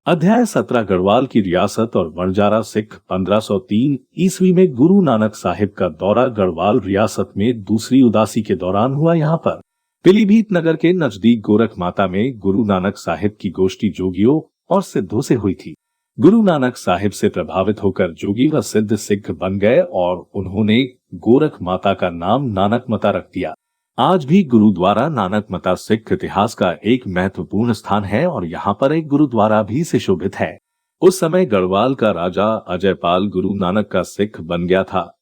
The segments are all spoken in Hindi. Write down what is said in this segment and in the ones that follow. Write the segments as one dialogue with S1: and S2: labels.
S1: अध्याय 17 गढ़वाल की रियासत और वणजारा सिख 1503 ईस्वी में गुरु नानक साहिब का दौरा गढ़वाल रियासत में दूसरी उदासी के दौरान हुआ। यहाँ पर पीलीभीत नगर के नजदीक गोरख माता में गुरु नानक साहिब की गोष्ठी जोगियों और सिद्धों से हुई थी। गुरु नानक साहिब से प्रभावित होकर जोगी व सिद्ध सिख बन गए और उन्होंने गोरख माता का नाम नानक मता रख दिया। आज भी गुरुद्वारा नानक मता सिख इतिहास का एक महत्वपूर्ण स्थान है और यहाँ पर एक गुरुद्वारा भी सुशोभित है। उस समय गढ़वाल का राजा अजयपाल गुरु नानक का सिख बन गया था।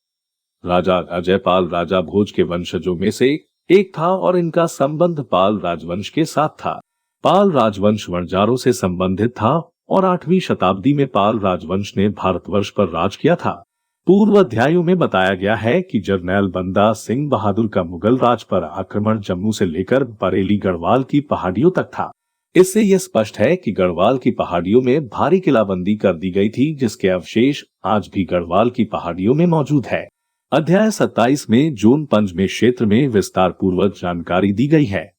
S1: राजा अजयपाल राजा भोज के वंशजों में से एक था और इनका संबंध पाल राजवंश के साथ था। पाल राजवंश वणजारों से संबंधित था और 8वीं शताब्दी में पाल राजवंश ने भारतवर्ष पर राज किया था। पूर्व अध्यायों में बताया गया है कि जरनैल बंदा सिंह बहादुर का मुगल राज पर आक्रमण जम्मू से लेकर बरेली गढ़वाल की पहाड़ियों तक था। इससे यह स्पष्ट है कि गढ़वाल की पहाड़ियों में भारी किलाबंदी कर दी गई थी, जिसके अवशेष आज भी गढ़वाल की पहाड़ियों में मौजूद है। अध्याय 27 में जोन पंज में क्षेत्र में विस्तार पूर्वक जानकारी दी गई है।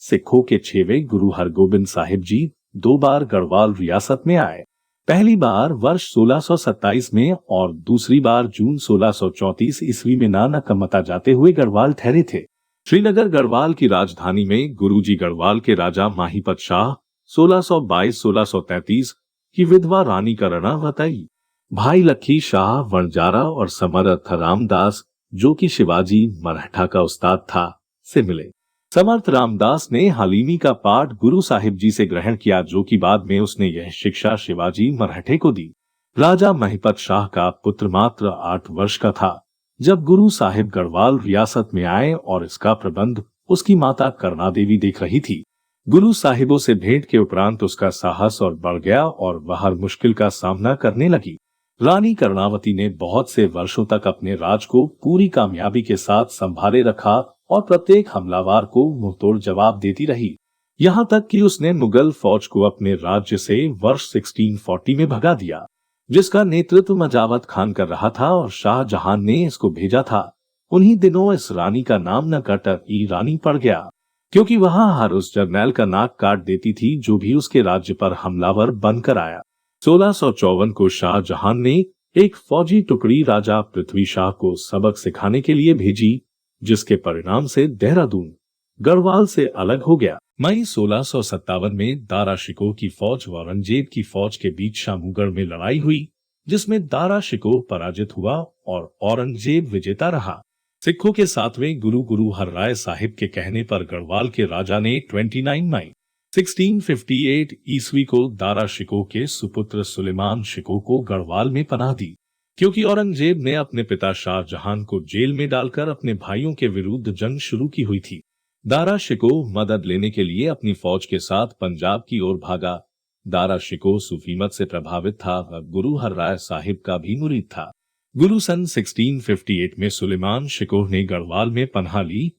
S1: सिखों के 6वें गुरु हरगोबिंद साहिब जी 2 बार गढ़वाल रियासत में आए। पहली बार वर्ष 1627 में और दूसरी बार जून 1634 ईस्वी में नानक मता जाते हुए गढ़वाल ठहरे थे। श्रीनगर गढ़वाल की राजधानी में गुरुजी गढ़वाल के राजा माहीपत शाह 1622-1633 की विधवा रानी कर्णावती, भाई लखी शाह वणजारा और समर्थ रामदास, जो कि शिवाजी मराठा का उस्ताद था, से मिले। समर्थ रामदास ने हलीमी का पाठ गुरु साहिब जी से ग्रहण किया, जो कि बाद में उसने यह शिक्षा शिवाजी मराठे को दी। राजा महिपत शाह का पुत्र मात्र 8 वर्ष का था जब गुरु साहिब गढ़वाल रियासत में आए और इसका प्रबंध उसकी माता करना देवी देख रही थी। गुरु साहिबों से भेंट के उपरांत उसका साहस और बढ़ गया और वह हर मुश्किल का सामना करने लगी। रानी कर्णावती ने बहुत से वर्षों तक अपने राज को पूरी कामयाबी के साथ संभाले रखा और प्रत्येक हमलावर को मुंहतोड़ जवाब देती रही, यहाँ तक कि उसने मुगल फौज को अपने राज्य से वर्ष 1640 में भगा दिया, जिसका नेतृत्व मजावत खान कर रहा था और शाहजहां ने इसको भेजा था। उन्हीं दिनों इस रानी का नाम नकट-ई रानी पड़ गया, क्योंकि वहां हर उस जर्नैल का नाक काट देती थी जो भी उसके राज्य पर हमलावर बनकर आया। 1654 को शाहजहां ने एक फौजी टुकड़ी राजा पृथ्वी शाह को सबक सिखाने के लिए भेजी, जिसके परिणाम से देहरादून गढ़वाल से अलग हो गया। मई 1657 में दारा शिकोह की फौज व औरंगजेब की फौज के बीच शामूगढ़ में लड़ाई हुई, जिसमें दारा शिकोह पराजित हुआ और औरंगजेब विजेता रहा। सिखों के 7वें गुरु हरराय साहिब के कहने पर गढ़वाल के राजा ने 29 मई 1658 ईस्वी को दारा शिकोह के सुपुत्र सुलेमान शिकोह को गढ़वाल में पनाह दी, क्योंकि औरंगजेब ने अपने पिता शाहजहां को जेल में डालकर अपने भाइयों के विरुद्ध जंग शुरू की हुई थी। दारा शिकोह मदद लेने के लिए अपनी फौज के साथ पंजाब की ओर भागा। दारा शिकोह सूफी मत से प्रभावित था व गुरु हरराय साहिब का भी मुरीद था। गुरु सन 1658 में सुलेमान शिकोह ने गढ़वाल में पनाह ली।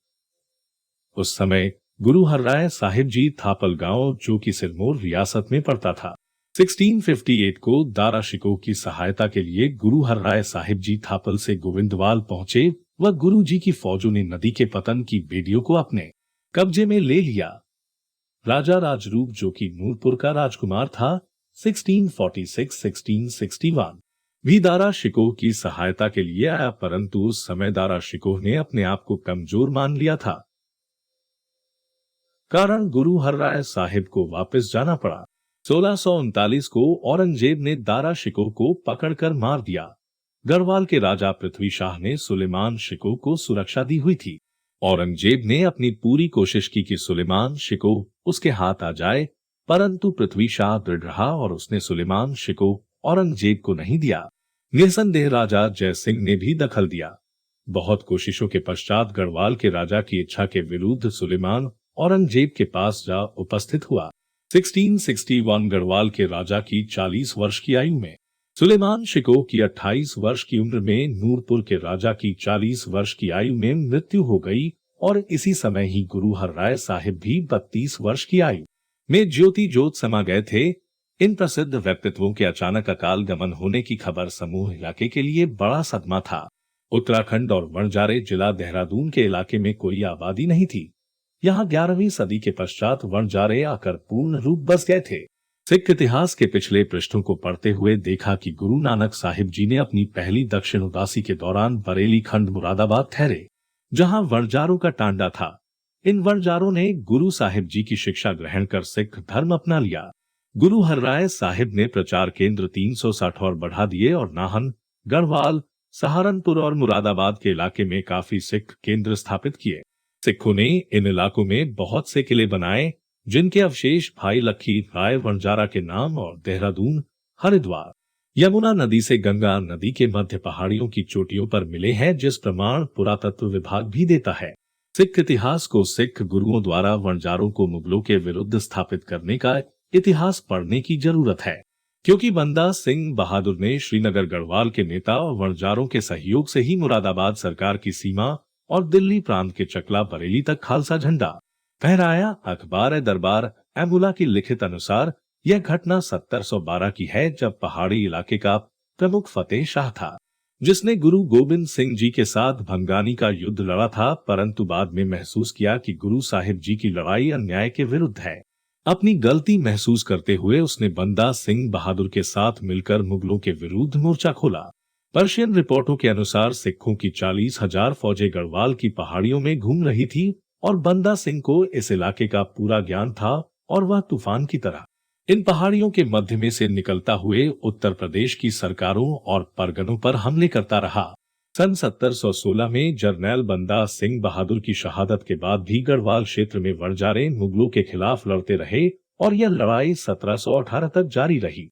S1: उस समय गुरु हरराय साहिब जी थापल गांव, जो कि सिरमौर रियासत में पड़ता था। 1658 को दारा शिकोह की सहायता के लिए गुरु हरराय साहिब जी थापल से गोविंदवाल पहुंचे व गुरु जी की फौजों ने नदी के पतन की बेड़ियों को अपने कब्जे में ले लिया। राजा राजरूप, जो कि नूरपुर का राजकुमार था, 1646-1661 भी दारा शिकोह की सहायता के लिए आया, परंतु उस समय दारा शिकोह ने अपने आप को कमजोर मान लिया था, कारण गुरु हरराय साहिब को वापस जाना पड़ा। 1639 को औरंगजेब ने दारा शिकोह को पकड़कर मार दिया। गढ़वाल के राजा पृथ्वी शाह ने सुलेमान शिकोह को सुरक्षा दी हुई थी। औरंगजेब ने अपनी पूरी कोशिश की कि सुलेमान शिकोह उसके हाथ आ जाए, परंतु पृथ्वी शाह दृढ़ रहा और उसने सुलेमान शिकोह औरंगजेब को नहीं दिया। निसंदेह राजा जय सिंह ने भी दखल दिया। बहुत कोशिशों के पश्चात गढ़वाल के राजा की इच्छा के विरुद्ध सुलेमान औरंगजेब के पास जा उपस्थित हुआ। 1661 गढ़वाल के राजा की 40 वर्ष की आयु में, सुलेमान शिकोह की 28 वर्ष की उम्र में, नूरपुर के राजा की 40 वर्ष की आयु में मृत्यु हो गई और इसी समय ही गुरु हरराय साहिब भी 32 वर्ष की आयु में ज्योति जोत समा गए थे। इन प्रसिद्ध व्यक्तित्वों के अचानक अकाल गमन होने की खबर समूह इलाके के लिए बड़ा सदमा था। उत्तराखंड और वणजारे जिला देहरादून के इलाके में कोई आबादी नहीं थी। यहाँ 11वीं सदी के पश्चात वणजारे आकर पूर्ण रूप बस गए थे। सिख इतिहास के पिछले पृष्ठों को पढ़ते हुए देखा कि गुरु नानक साहिब जी ने अपनी पहली दक्षिण उदासी के दौरान बरेली खंड मुरादाबाद ठहरे, जहां वणजारों का टांडा था। इन वणजारों ने गुरु साहिब जी की शिक्षा ग्रहण कर सिख धर्म अपना लिया। गुरु हरराय साहिब ने प्रचार केंद्र 360 और बढ़ा दिए और नाहन, गढ़वाल, सहारनपुर और मुरादाबाद के इलाके में काफी सिख केंद्र स्थापित किए। सिखों ने इन इलाकों में बहुत से किले बनाए, जिनके अवशेष भाई लखी राय वणजारा के नाम और देहरादून, हरिद्वार, यमुना नदी से गंगा नदी के मध्य पहाड़ियों की चोटियों पर मिले हैं, जिस प्रमाण पुरातत्व विभाग भी देता है। सिख इतिहास को सिख गुरुओं द्वारा वणजारों को मुगलों के विरुद्ध स्थापित करने का इतिहास पढ़ने की जरूरत है, क्योंकि बंदा सिंह बहादुर ने श्रीनगर गढ़वाल के नेता और वणजारों के सहयोग से ही मुरादाबाद सरकार की सीमा और दिल्ली प्रांत के चकला बरेली तक खालसा झंडा फहराया। अखबार दरबार एमुला की लिखित अनुसार यह घटना 1712 की है, जब पहाड़ी इलाके का प्रमुख फतेह शाह था, जिसने गुरु गोविंद सिंह जी के साथ भंगानी का युद्ध लड़ा था, परंतु बाद में महसूस किया कि गुरु साहिब जी की लड़ाई अन्याय के विरुद्ध है। अपनी गलती महसूस करते हुए उसने बंदा सिंह बहादुर के साथ मिलकर मुगलों के विरुद्ध मोर्चा खोला। पर्शियन रिपोर्टों के अनुसार सिखों की 40,000 फौजें गढ़वाल की पहाड़ियों में घूम रही थी और बंदा सिंह को इस इलाके का पूरा ज्ञान था और वह तूफान की तरह इन पहाड़ियों के मध्य में से निकलता हुए उत्तर प्रदेश की सरकारों और परगनों पर हमले करता रहा। सन 1716 में जरनैल बंदा सिंह बहादुर की शहादत के बाद भी गढ़वाल क्षेत्र में वणजारे मुगलों के खिलाफ लड़ते रहे और यह लड़ाई 1718 तक जारी रही।